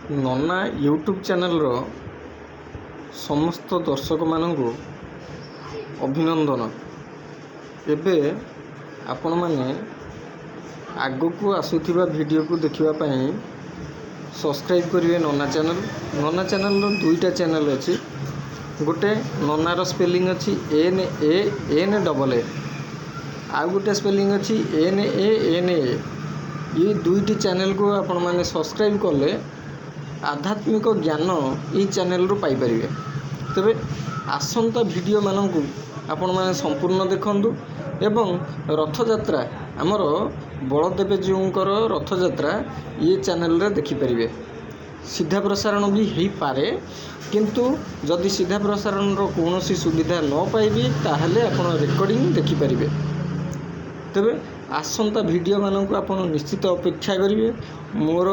ନନା ୟୁଟ୍ୟୁବ୍ ଚ୍ୟାନେଲ୍ର ସମସ୍ତ ଦର୍ଶକମାନଙ୍କୁ ଅଭିନନ୍ଦନ। ଏବେ ଆପଣମାନେ ଆଗକୁ ଆସୁଥିବା ଭିଡ଼ିଓକୁ ଦେଖିବା ପାଇଁ ସବସ୍କ୍ରାଇବ୍ କରିବେ ନନା ଚ୍ୟାନେଲ୍। ନନା ଚ୍ୟାନେଲ୍ର ଦୁଇଟା ଚ୍ୟାନେଲ୍ ଅଛି। ଗୋଟେ ନନାର ସ୍ପେଲିଂ ଅଛି NANAA, ଆଉ ଗୋଟେ ସ୍ପେଲିଂ ଅଛି NANA। ये दुईटी चैनल को आपण मैंने सब्सक्राइब कले आध्यात्मिक ज्ञान ये चैनल रू पाई परिबे। तबे आसंता वीडियो मानकु आपण मैंने संपूर्ण देखंतु एवं रथ यात्रा आमर बलदेव जीउंकर रथ यात्रा ये चैनल रे देखि परिबे। सीधा प्रसारण भी हो पारे, किंतु जदि सीधा प्रसारण रो कोनोसी सुविधा न पाइबे ताहले आपण रेकॉर्डिंग देखि परिबे। तेबे आसंता वीडियो मानक आप निश्चित अपेक्षा करेंगे। मोर